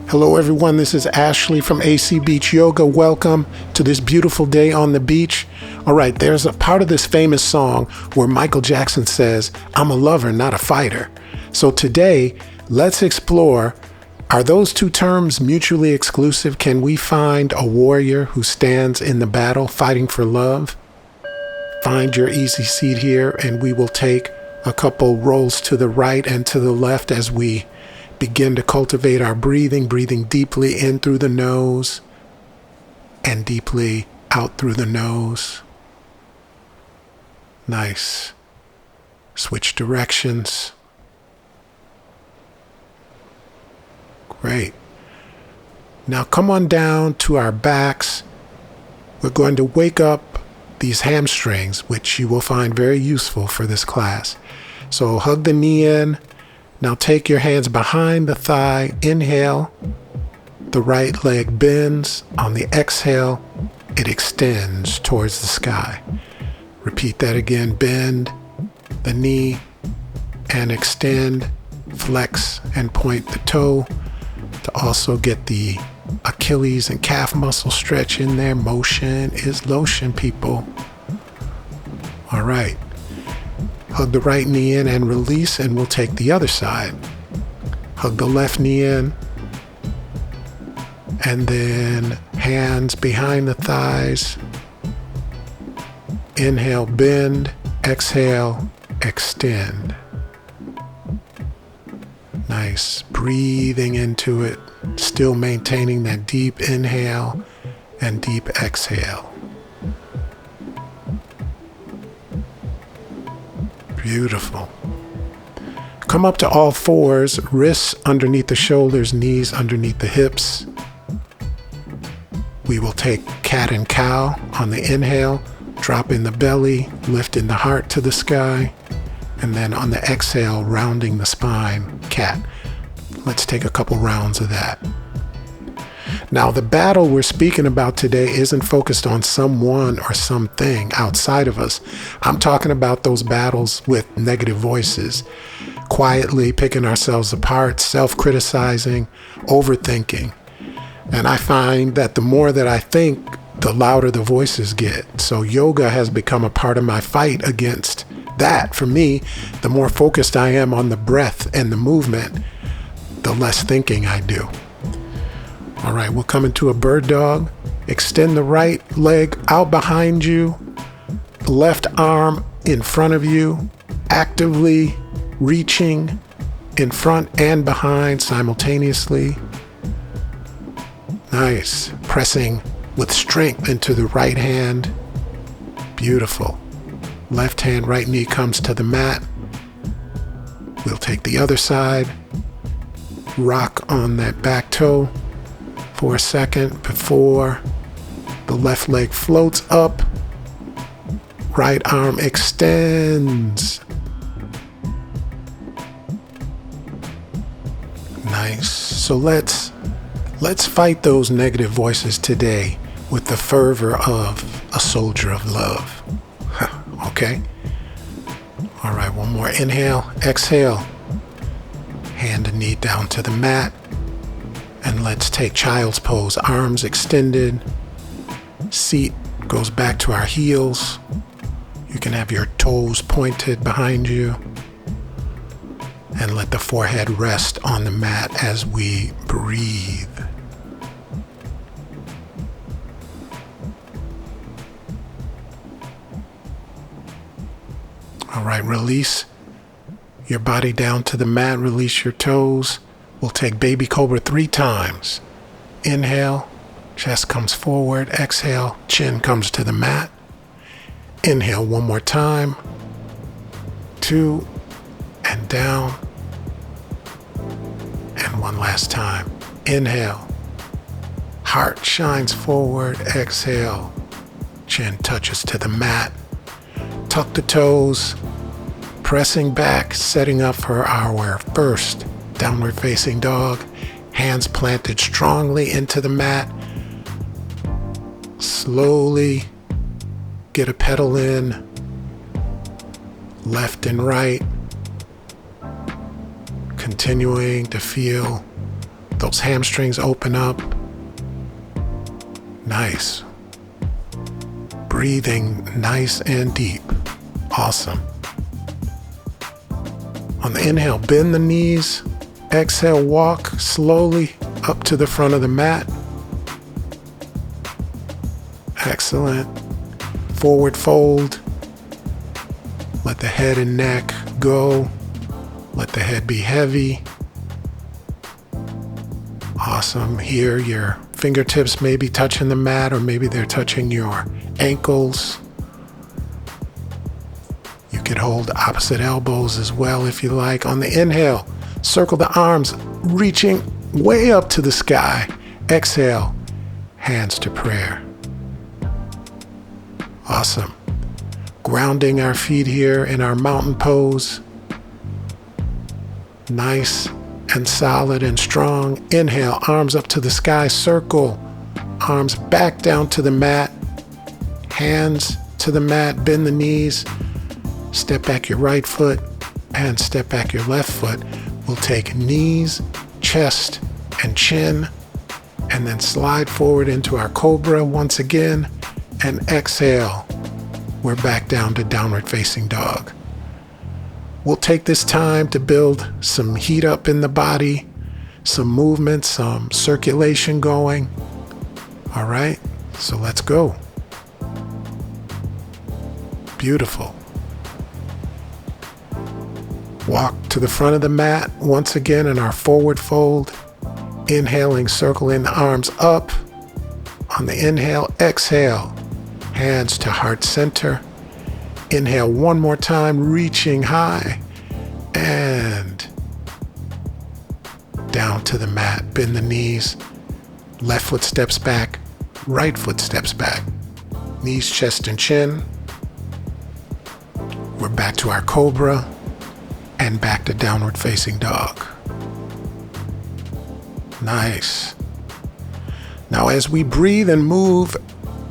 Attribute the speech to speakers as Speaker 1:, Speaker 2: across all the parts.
Speaker 1: Hello everyone, this is Ashley from AC Beach Yoga. Welcome to this beautiful day on the beach. All right, there's a part of this famous song where Michael Jackson says, "I'm a lover, not a fighter." So today, let's explore, are those two terms mutually exclusive? Can we find a warrior who stands in the battle fighting for love? Find your easy seat here and we will take a couple rolls to the right and to the left as we begin to cultivate our breathing deeply in through the nose and deeply out through the nose. Nice. Switch directions. Great. Now come on down to our backs. We're going to wake up these hamstrings, which you will find very useful for this class. So hug the knee in. Now take your hands behind the thigh. Inhale, the right leg bends. On the exhale, it extends towards the sky. Repeat that again. Bend the knee and extend. Flex and point the toe to also get the Achilles and calf muscle stretch in there. Motion is lotion, people. All right. Hug the right knee in and release, and we'll take the other side. Hug the left knee in, and then hands behind the thighs. Inhale, bend. Exhale, extend. Nice. Breathing into it, still maintaining that deep inhale and deep exhale. Beautiful. Come up to all fours, wrists underneath the shoulders, knees underneath the hips. We will take cat and cow on the inhale, dropping the belly, lifting the heart to the sky, and then on the exhale, rounding the spine, cat. Let's take a couple rounds of that. Now, the battle we're speaking about today isn't focused on someone or something outside of us. I'm talking about those battles with negative voices, quietly picking ourselves apart, self-criticizing, overthinking. And I find that the more that I think, the louder the voices get. So yoga has become a part of my fight against that. For me, the more focused I am on the breath and the movement, the less thinking I do. All right, we'll come into a bird dog. Extend the right leg out behind you, left arm in front of you, actively reaching in front and behind simultaneously. Nice. Pressing with strength into the right hand. Beautiful. Left hand, right knee comes to the mat. We'll take the other side. Rock on that back toe for a second before the left leg floats up. Right arm extends. Nice. So let's fight those negative voices today with the fervor of a soldier of love. Okay? All right, one more inhale, exhale. Hand and knee down to the mat. And let's take child's pose, arms extended. Seat goes back to our heels. You can have your toes pointed behind you. And let the forehead rest on the mat as we breathe. All right, release your body down to the mat, release your toes. We'll take baby cobra 3 times. Inhale, chest comes forward. Exhale, chin comes to the mat. Inhale one more time. 2, and down. And one last time. Inhale, heart shines forward. Exhale, chin touches to the mat. Tuck the toes, pressing back, setting up for our first downward facing dog. Hands planted strongly into the mat. Slowly get a pedal in, left and right. continuing to feel those hamstrings open up. Nice. Breathing nice and deep. Awesome. On the inhale, bend the knees. Exhale, walk slowly up to the front of the mat. Excellent. Forward fold. Let the head and neck go. Let the head be heavy. Awesome. Here, your fingertips may be touching the mat, or maybe they're touching your ankles. You could hold opposite elbows as well if you like. On the inhale, circle the arms, reaching way up to the sky. Exhale, hands to prayer. Awesome. Grounding our feet here in our mountain pose. Nice and solid and strong. Inhale, arms up to the sky, circle. Arms back down to the mat. Hands to the mat, bend the knees. Step back your right foot and step back your left foot. We'll take knees, chest, and chin, and then slide forward into our Cobra once again, and exhale. We're back down to downward facing dog. We'll take this time to build some heat up in the body, some movement, some circulation going. All right, so let's go. Beautiful. Walk to the front of the mat once again in our forward fold. Inhaling, circling the arms up. On the inhale, exhale, hands to heart center. Inhale one more time, reaching high, and down to the mat. Bend the knees. Left foot steps back, right foot steps back. Knees, chest, and chin. We're back to our Cobra and back to downward facing dog. Nice. Now as we breathe and move,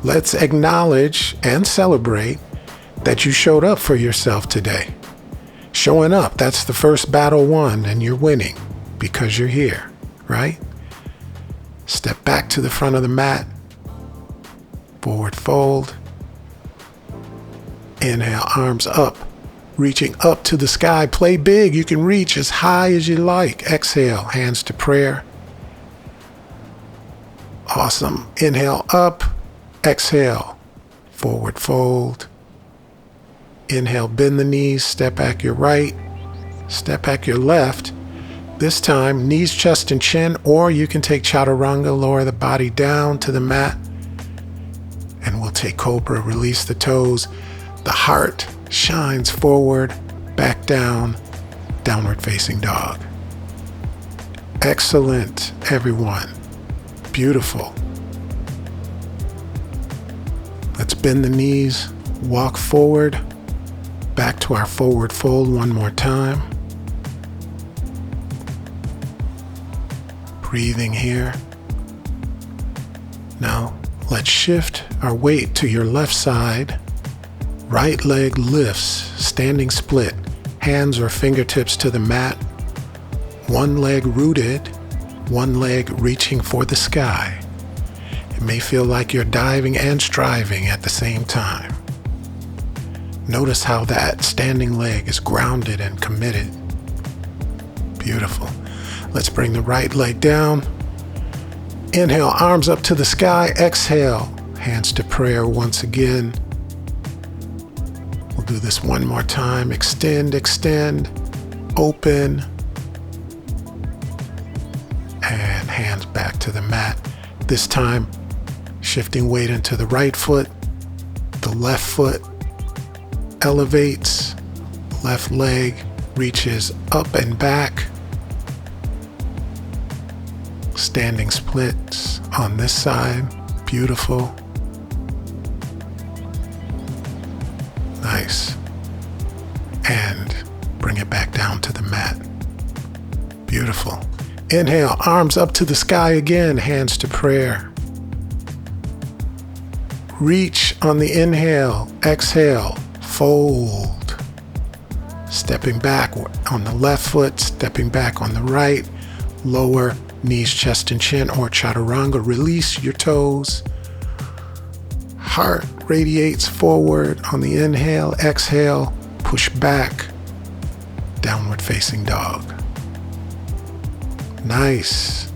Speaker 1: let's acknowledge and celebrate that you showed up for yourself today. Showing up, that's the first battle won, and you're winning because you're here, right? Step back to the front of the mat. Forward fold. Inhale, arms up, reaching up to the sky. Play big. You can reach as high as you like. Exhale, hands to prayer. Awesome. Inhale up, exhale, forward fold. Inhale, bend the knees, step back your right, step back your left. This time, knees, chest, and chin, or you can take chaturanga, lower the body down to the mat. And we'll take Cobra, release the toes. The heart shines forward, back down, downward facing dog. Excellent, everyone. Beautiful. Let's bend the knees, walk forward, back to our forward fold one more time. Breathing here. Now, let's shift our weight to your left side. Right leg lifts, standing split, hands or fingertips to the mat. One leg rooted, one leg reaching for the sky. It may feel like you're diving and striving at the same time. Notice how that standing leg is grounded and committed. Beautiful. Let's bring the right leg down. Inhale, arms up to the sky. Exhale, hands to prayer once again. We'll do this one more time. Extend, extend, open, and hands back to the mat. This time, shifting weight into the right foot. The left foot elevates. Left leg reaches up and back. Standing splits on this side. Beautiful. Nice. And bring it back down to the mat. Beautiful. Inhale, arms up to the sky again, hands to prayer. Reach on the inhale, exhale, fold. stepping back on the left foot, stepping back on the right, lower knees, chest, and chin, or chaturanga. Release your toes. Heart radiates forward on the inhale. Exhale, push back, downward facing dog. Nice.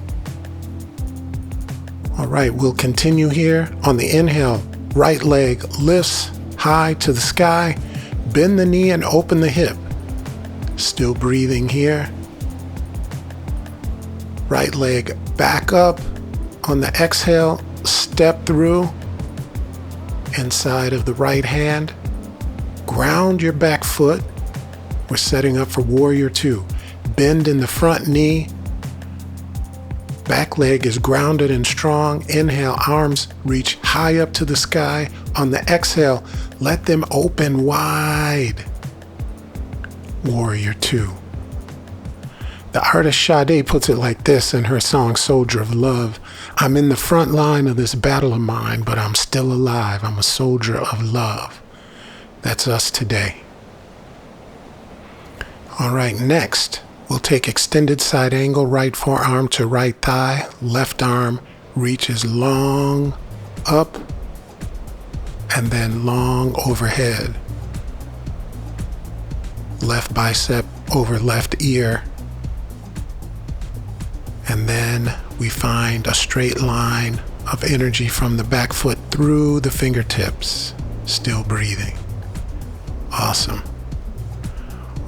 Speaker 1: All right, we'll continue here. On the inhale, right leg lifts high to the sky. Bend the knee and open the hip. Still breathing here. Right leg back up. On the exhale, step through inside of the right hand. Ground your back foot. We're setting up for warrior two. Bend in the front knee. Back leg is grounded and strong. Inhale, arms reach high up to the sky. On the exhale, let them open wide. Warrior two. The artist Sade puts it like this in her song Soldier of Love. I'm in the front line of this battle of mine, but I'm still alive. I'm a soldier of love. That's us today. All right, next, we'll take extended side angle, right forearm to right thigh. Left arm reaches long up and then long overhead. Left bicep over left ear. And then we find a straight line of energy from the back foot through the fingertips. Still breathing. Awesome.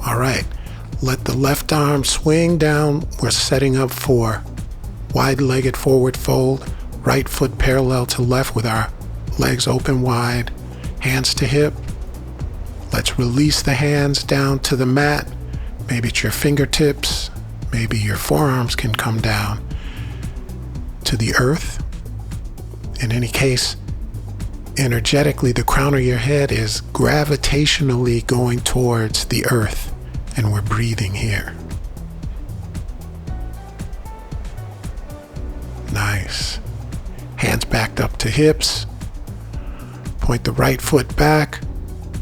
Speaker 1: All right. Let the left arm swing down. We're setting up for wide-legged forward fold. Right foot parallel to left with our legs open wide. Hands to hip. Let's release the hands down to the mat. Maybe it's your fingertips. Maybe your forearms can come down to the earth. In any case, energetically, the crown of your head is gravitationally going towards the earth, and we're breathing here. Nice. Hands backed up to hips. Point the right foot back.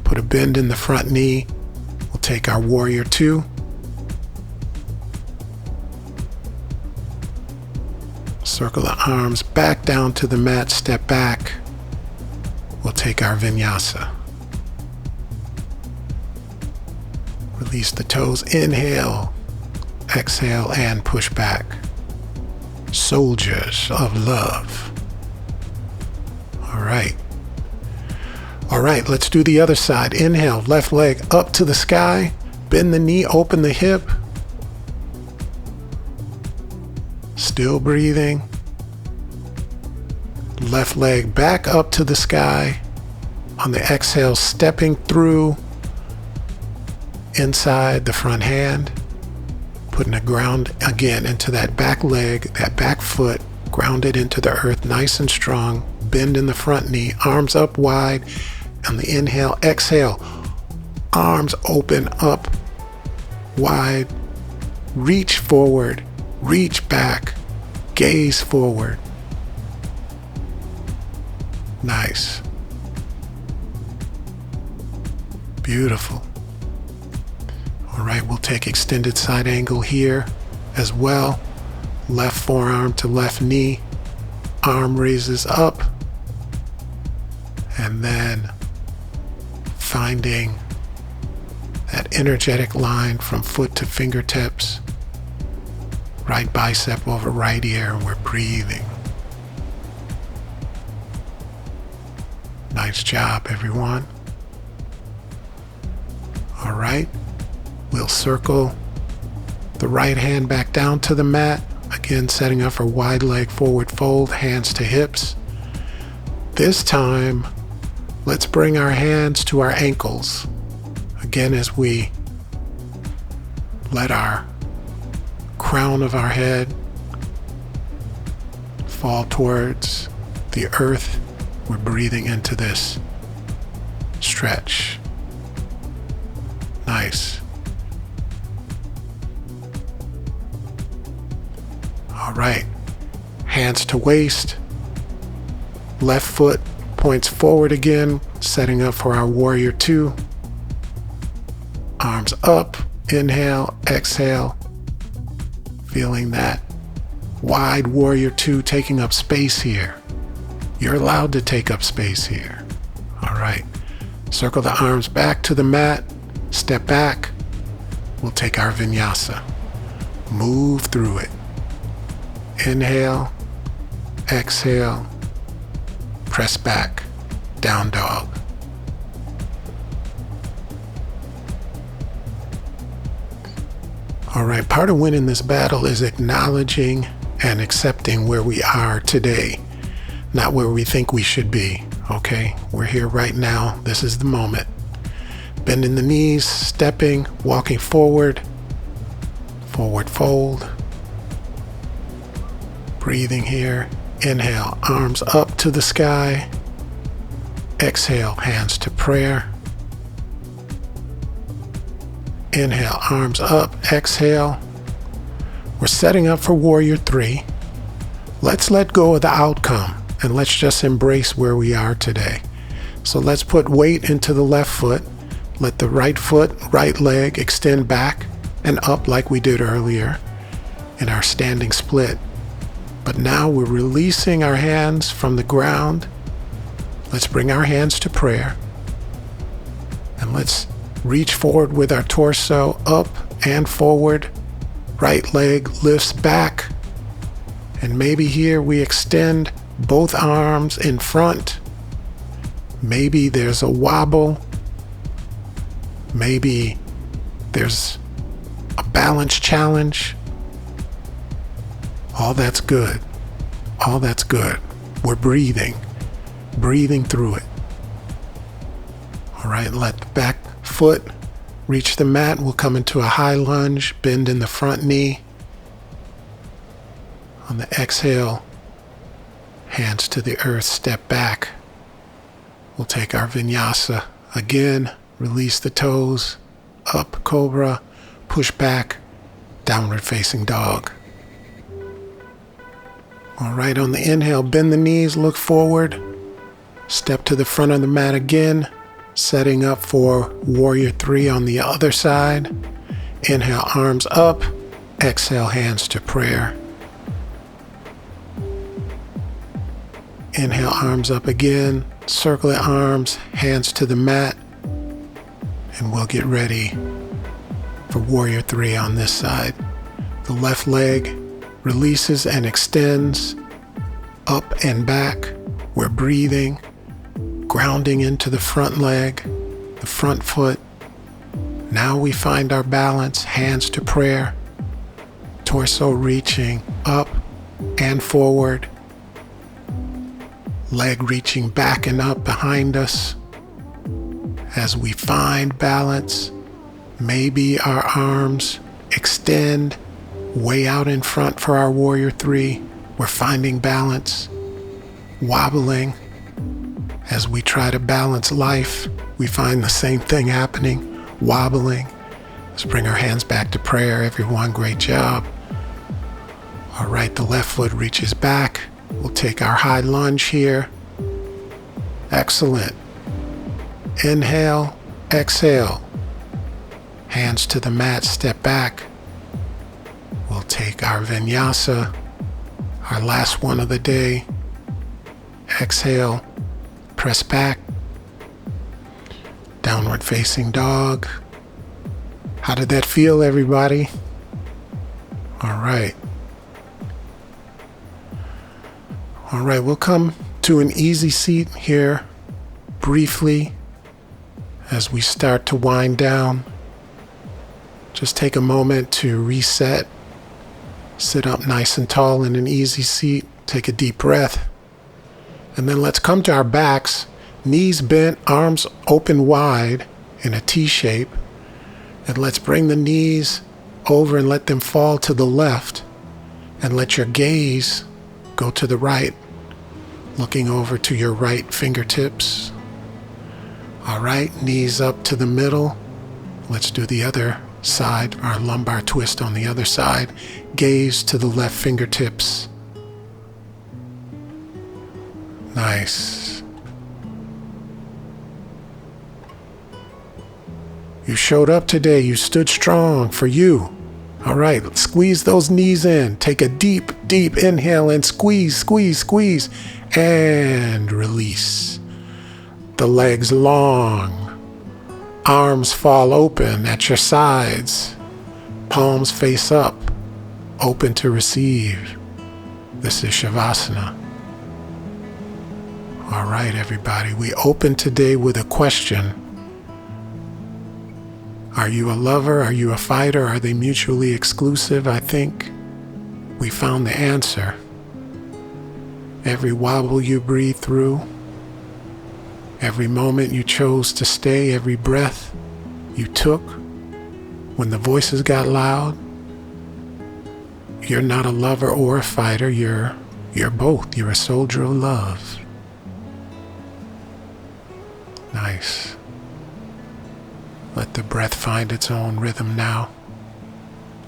Speaker 1: Put a bend in the front knee. We'll take our warrior two. Circle the arms back down to the mat, step back. We'll take our vinyasa. Release the toes, inhale, exhale, and push back. Soldiers of love. All right. All right, let's do the other side. Inhale, left leg up to the sky. Bend the knee, open the hip. Still breathing. Left leg back up to the sky. On the exhale, stepping through inside the front hand. Putting a ground again into that back leg, that back foot, grounded into the earth, nice and strong. Bend in the front knee, arms up wide. On the inhale, exhale, arms open up wide. Reach forward, reach back, gaze forward. Nice. Beautiful. All right, we'll take extended side angle here as well. Left forearm to left knee. Arm raises up. And then finding that energetic line from foot to fingertips. Right bicep over right ear, and we're breathing. Nice job, everyone. All right, we'll circle the right hand back down to the mat. Again, setting up for wide leg forward fold, hands to hips. This time, let's bring our hands to our ankles. Again, as we let our crown of our head fall towards the earth, we're breathing into this stretch. Nice. All right. Hands to waist. Left foot points forward again, setting up for our warrior two. arms up, inhale, exhale. Feeling that wide warrior two taking up space here. You're allowed to take up space here. All right. Circle the arms back to the mat. Step back. We'll take our vinyasa. Move through it. Inhale, exhale, press back, down dog. All right, part of winning this battle is acknowledging and accepting where we are today, not where we think we should be, okay? We're here right now. This is the moment. Bending the knees, stepping, walking forward, forward fold. Breathing here. Inhale, arms up to the sky. Exhale, hands to prayer. Inhale, arms up, exhale. We're setting up for warrior three. Let's let go of the outcome and let's just embrace where we are today. So let's put weight into the left foot. Let the right foot, right leg extend back and up like we did earlier in our standing split. But now we're releasing our hands from the ground. Let's bring our hands to prayer. And let's reach forward with our torso up and forward. Right leg lifts back. And maybe here we extend both arms in front. Maybe there's a wobble. Maybe there's a balance challenge. All that's good. All that's good. We're breathing through it. All right, let the back foot reach the mat. We'll come into a high lunge, bend in the front knee. On the exhale, hands to the earth, step back. We'll take our vinyasa again, release the toes, up, cobra, push back, downward facing dog. All right, on the inhale, bend the knees, look forward, step to the front of the mat again, setting up for warrior three on the other side. Inhale, arms up, exhale, hands to prayer. Inhale, arms up again, circle the arms, hands to the mat, and we'll get ready for warrior three on this side. The left leg releases and extends up and back. We're breathing, grounding into the front leg, the front foot. Now we find our balance, hands to prayer, torso reaching up and forward, leg reaching back and up behind us. As we find balance, maybe our arms extend way out in front for our warrior three. We're finding balance, wobbling. As we try to balance life, we find the same thing happening, wobbling. Let's bring our hands back to prayer, everyone. Great job. All right, the left foot reaches back. We'll take our high lunge here. Excellent. Inhale, exhale. Hands to the mat, step back. We'll take our vinyasa, our last one of the day. Exhale, press back. Downward facing dog. How did that feel, everybody? All right. All right, we'll come to an easy seat here briefly as we start to wind down. Just take a moment to reset. Sit up nice and tall in an easy seat. Take a deep breath. And then let's come to our backs. Knees bent, arms open wide in a T shape. And let's bring the knees over and let them fall to the left. And let your gaze go to the right, looking over to your right fingertips. All right, knees up to the middle. Let's do the other side, our lumbar twist on the other side. Gaze to the left fingertips. Nice. You showed up today. You stood strong for you. All right, squeeze those knees in. Take a deep, deep inhale and squeeze, squeeze, squeeze, and release. The legs long. Arms fall open at your sides. Palms face up, open to receive. This is Savasana. All right, everybody. We open today with a question. Are you a lover? Are you a fighter? Are they mutually exclusive? I think we found the answer. Every wobble you breathe through, every moment you chose to stay, every breath you took when the voices got loud, you're not a lover or a fighter. You're both. You're a soldier of love. Nice. Let the breath find its own rhythm now.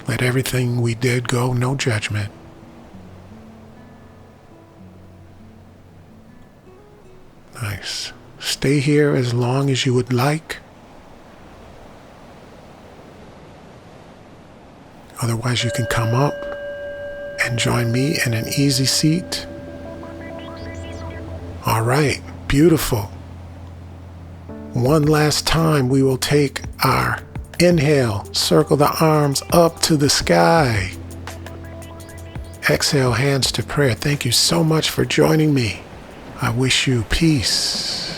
Speaker 1: Let everything we did go, no judgment. Nice. Stay here as long as you would like. Otherwise, you can come up and join me in an easy seat. All right, beautiful. One last time, we will take our inhale, circle the arms up to the sky. Exhale, hands to prayer. Thank you so much for joining me. I wish you peace.